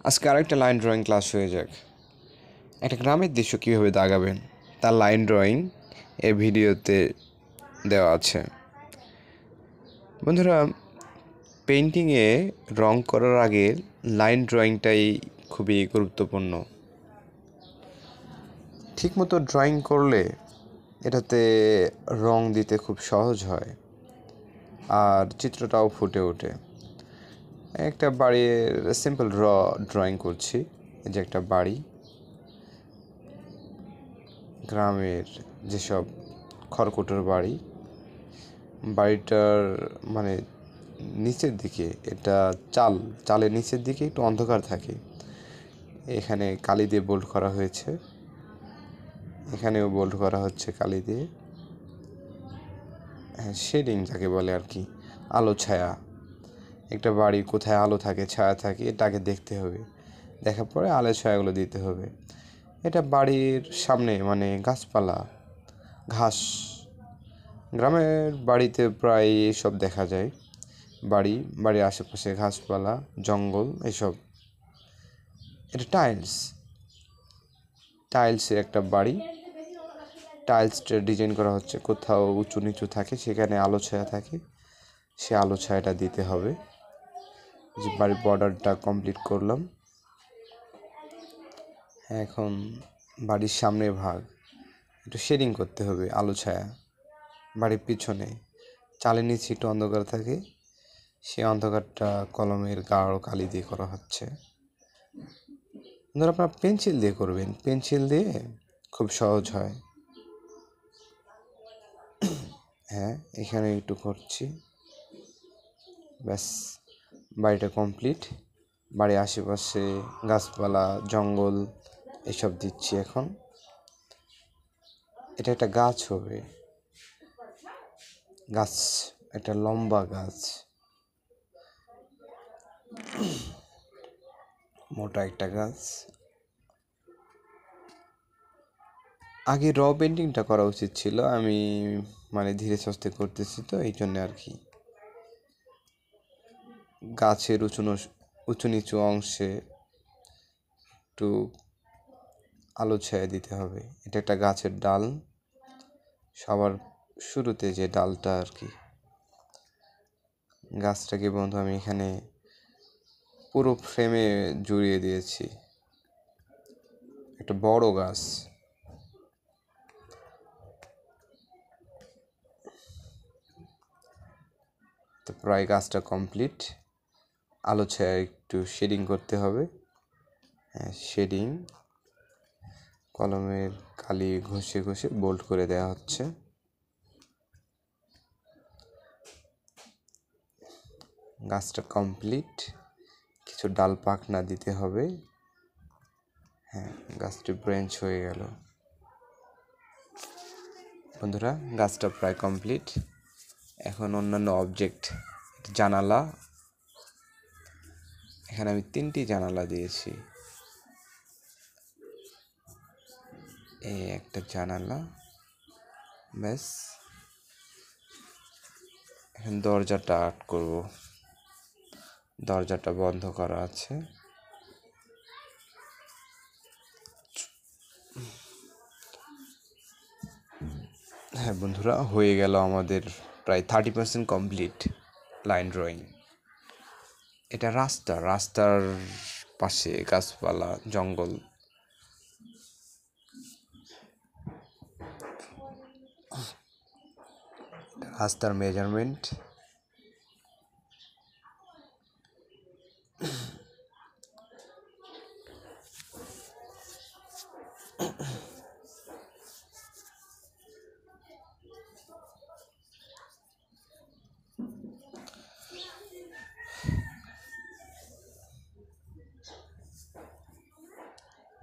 আজকে আরেকটা line drawing class হয়ে যাক। একটা গ্রামের দৃশ্য কীভাবে দাগাবেন তার লাইন ড্রয়িং এই ভিডিওতে দেওয়া আছে। বন্ধুরা, পেন্টিংয়ে রং করার আগে লাইন ড্রয়িংটাই খুবই গুরুত্বপূর্ণ। ঠিকমতো ড্রয়িং করলে এটাতে রং দিতে খুব সহজ হয় আর চিত্রটাও ফুটে ওঠে। একটা বাড়ির সিম্পল ড্রয়িং করছি। এই যে একটা বাড়ি, গ্রামের যেসব খড়কুটোর বাড়ি, বাড়িটার মানে নিচের দিকে এটা চালের নিচের দিকে একটু অন্ধকার থাকে। এখানে কালি দিয়ে বোল্ড করা হয়েছে, এখানেও বোল্ড করা হচ্ছে কালি দিয়ে। হ্যাঁ, শেডিং যাকে বলে আর কি, আলো ছায়া। একটা বাড়ি কোথায় আলো থাকে ছায়া থাকে এটা আগে দেখতে হবে, দেখার পরে আলো ছায়াগুলো দিতে হবে। এটা বাড়ির সামনে মানে গাছপালা, গ্রামের বাড়িতে প্রায় এসব দেখা যায়। বাড়ির আশেপাশে ঘাসপালা, জঙ্গল এসব। এটা টাইলসের একটা বাড়ি। টাইলসটা ডিজাইন করা হচ্ছে, কোথাও উঁচু নিচু থাকে সেখানে আলো ছায়া থাকে, সে আলো ছায়াটা দিতে হবে। যে বাড়ির বর্ডারটা কমপ্লিট করলাম। এখন বাড়ির সামনের ভাগ একটু শেডিং করতে হবে, আলো ছায়া। বাড়ির পিছনে চালের নিচে একটু অন্ধকার থাকে, সে অন্ধকারটা কলমের গাঢ় কালি দিয়ে করা হচ্ছে। ধর আপনার পেন্সিল দিয়ে করবেন, পেন্সিল দিয়ে খুব সহজ হয়। হ্যাঁ, এখানে একটু করছি, ব্যাস বাড়িটা কমপ্লিট। বাড়ির আশেপাশে গাছপালা, জঙ্গল এসব দিচ্ছি এখন। এটা একটা গাছ হবে, গাছ, একটা লম্বা গাছ, মোটা একটা গাছ। আগে পেন্টিংটা করা উচিত ছিল, আমি ধীরে সুস্থে করতেছি তো এই জন্য আর কি। গাছের উঁচু নিচু অংশে একটু আলো ছায়া দিতে হবে। এটা একটা গাছের ডাল, সবার শুরুতে যে ডালটা আর কি। গাছটাকে বন্ধু আমি এখানে পুরো ফ্রেমে জড়িয়ে দিয়েছি, একটা বড় গাছ। তো প্রায় গাছটা কমপ্লিট। আলো ছায়া একটু শেডিং করতে হবে। হ্যাঁ, শেডিং কলমের কালি ঘষে ঘষে বোল্ড করে দেওয়া হচ্ছে। গাছটা কমপ্লিট, কিছু ডাল পাকনা দিতে হবে। হ্যাঁ, গাছটি ব্রাঞ্চ হয়ে গেল। বন্ধুরা, গাছটা প্রায় কমপ্লিট। এখন অন্যান্য অবজেক্ট, জানালা, এখানে আমি 3টি জানালা দিয়েছি। এই একটা জানালা, ব্যাস। এখন দরজাটা আর্ট করব, দরজাটা বন্ধ করা আছে। হ্যাঁ বন্ধুরা, হয়ে গেল আমাদের প্রায় 30% কমপ্লিট লাইন ড্রয়িং। এটা রাস্তার পাশে গাছপালা, জঙ্গল। রাস্তার মেজারমেন্ট।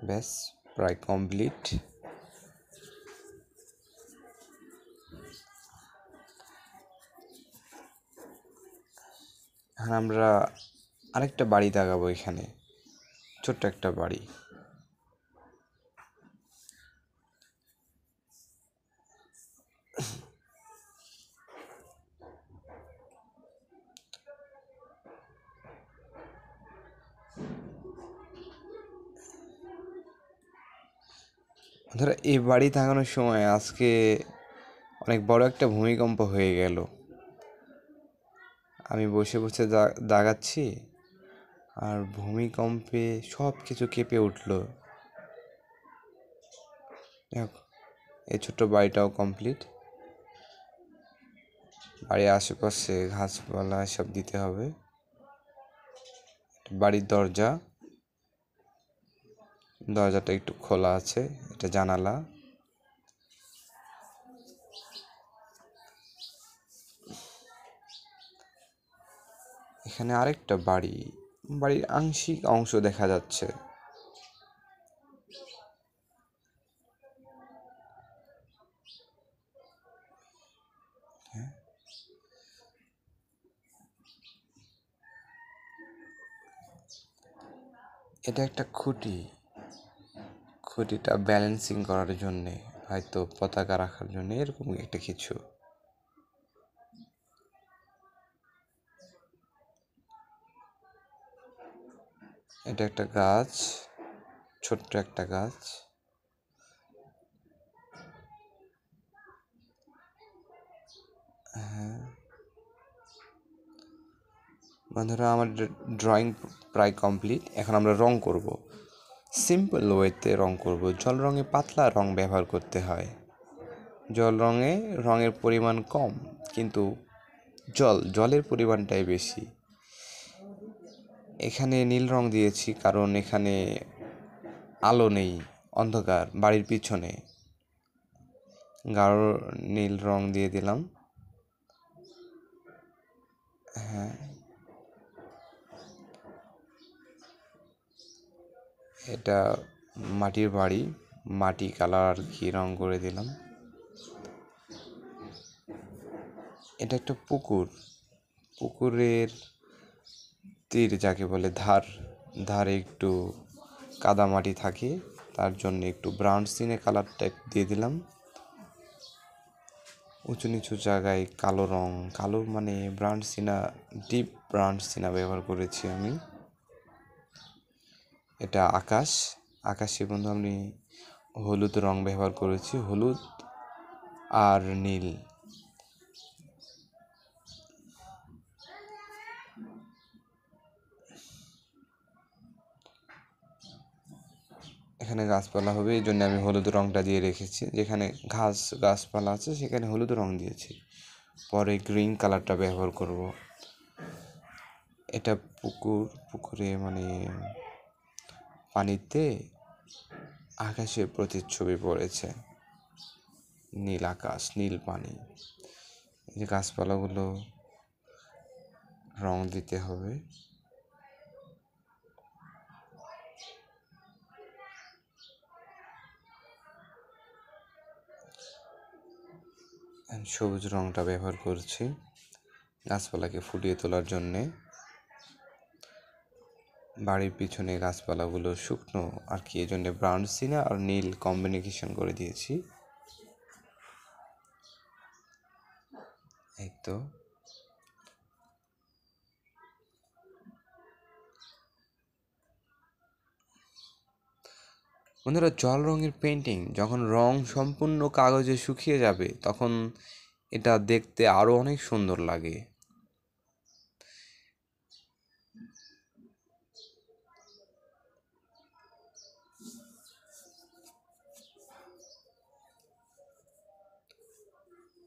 ব্যাস প্রায় কমপ্লিট। এখন আমরা আরেকটা বাড়ি দাগাবো, এখানে ছোট্ট একটা বাড়ি। ধরো এই বাড়ি থাকানোর সময় আজকে অনেক বড় একটা ভূমিকম্প হয়ে গেল। আমি বসে বসে দাগাচ্ছি আর ভূমিকম্পে সব কিছু কেঁপে উঠলো। এই ছোট্ট বাড়িটাও কমপ্লিট। বাড়ির আশেপাশে ঘাসপালা সব দিতে হবে। বাড়ির দরজাটা একটু খোলা আছে, এটা জানালা। এখানে আরেকটা বাড়ির আংশিক অংশ দেখা যাচ্ছে। এটা একটা খুঁটিটা ব্যালেন্সিং করার জন্যে, হয়তো পতাকা রাখার জন্য, এরকম একটা কিছু। এটা একটা গাছ, ছোট্ট একটা গাছ। হ্যাঁ বন্ধুরা, আমার ড্রয়িং প্রায় কমপ্লিট। এখন আমরা রং করব, সিম্পল ওয়েতে রং করব। জল রঙে পাতলা রং ব্যবহার করতে হয়। রঙের পরিমাণ কম, কিন্তু জলের পরিমাণটাই বেশি। এখানে নীল রং দিয়েছি কারণ এখানে আলো নেই, অন্ধকার বাড়ির পিছনে। গাঢ় নীল রং দিয়ে দিলাম। হ্যাঁ, এটা মাটির বাড়ি, মাটি কালার আর কি রং করে দিলাম। এটা একটা পুকুরের তীর যাকে বলে, ধারে একটু কাদামাটি থাকে, তার জন্য একটু ব্রাউন সিনে কালারটা দিয়ে দিলাম। উঁচু নিচু জায়গায় কালো মানে ব্রাউন সিনা, ডিপ ব্রাউন সিনা ব্যবহার করেছি আমি। এটা আকাশে বন্ধু আমি হলুদ রং ব্যবহার করেছি, হলুদ আর নীল। এখানে গাছপালা হবে, এই জন্য আমি হলুদ রংটা দিয়ে রেখেছি। যেখানে গাছপালা আছে সেখানে হলুদ রং দিয়েছি, পরে গ্রিন কালারটা ব্যবহার করব। এটা পুকুরে মানে পানিতে আকাশের প্রতিচ্ছবি পড়েছে, নীল আকাশ, নীল পানি। এই যে গাছপালাগুলো রং দিতে হবে। সবুজ রংটা ব্যবহার করছি গাছপালাকে ফুটিয়ে তোলার জন্যে। বাড়ির পিছনে গাছপালাগুলো শুকনো আর কি, এই জন্য ব্রাউন সিনা আর নীল কম্বিনেশন করে দিয়েছি। এই তো বন্ধুরা, জল রঙের পেন্টিং যখন রং সম্পূর্ণ কাগজে শুকিয়ে যাবে তখন এটা দেখতে আরো অনেক সুন্দর লাগে।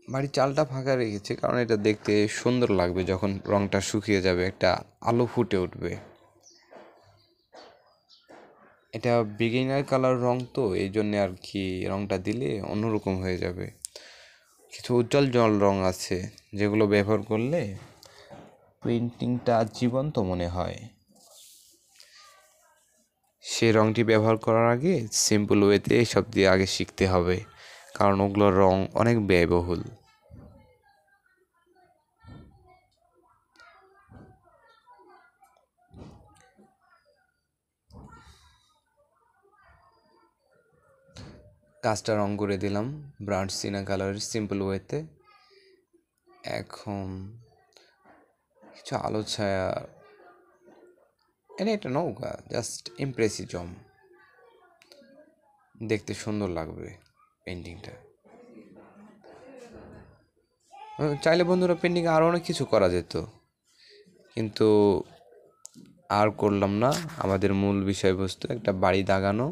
বাড়ির চালটা ফাঁকা রেখেছি কারণ এটা দেখতে সুন্দর লাগবে, যখন রংটা শুকিয়ে যাবে একটা আলো ফুটে উঠবে। এটা বিগিনার কালার রং, তো এই জন্যে আর কি রংটা দিলে অন্যরকম হয়ে যাবে। কিছু উজ্জ্বল জল রং আছে যেগুলো ব্যবহার করলে পেন্টিংটা জীবন্ত মনে হয়। সেই রংটি ব্যবহার করার আগে সিম্পল ওয়েতে এসব দিয়ে আগে শিখতে হবে, কারণ ওগুলোর রং অনেক ব্যয়বহুল। গাছটা রং করে দিলাম ব্রাউন সিনা কালারের সিম্পল ওয়েতে। এখন কিছু আলো ছায়া, এটা নৌকা, জাস্ট ইমপ্রেসিজম। দেখতে সুন্দর লাগবে পেন্টিংটা। চাইলে বন্ধুরা পেন্টিং আরও অনেক কিছু করা যেত, কিন্তু আর করলাম না। আমাদের মূল বিষয়বস্তু একটা বাড়ি দাগানো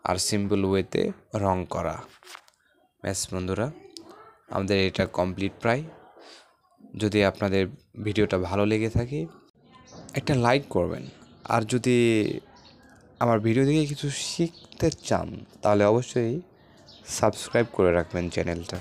আর সিম্পল ওয়েতে রং করা। ব্যাস বন্ধুরা, আমাদের এটা কমপ্লিট প্রায়। যদি আপনাদের ভিডিওটা ভালো লেগে থাকে একটা লাইক করবেন, আর যদি আমার ভিডিও দেখে কিছু শিখতে চান তাহলে অবশ্যই সাবস্ক্রাইব করে রাখবেন চ্যানেলটা।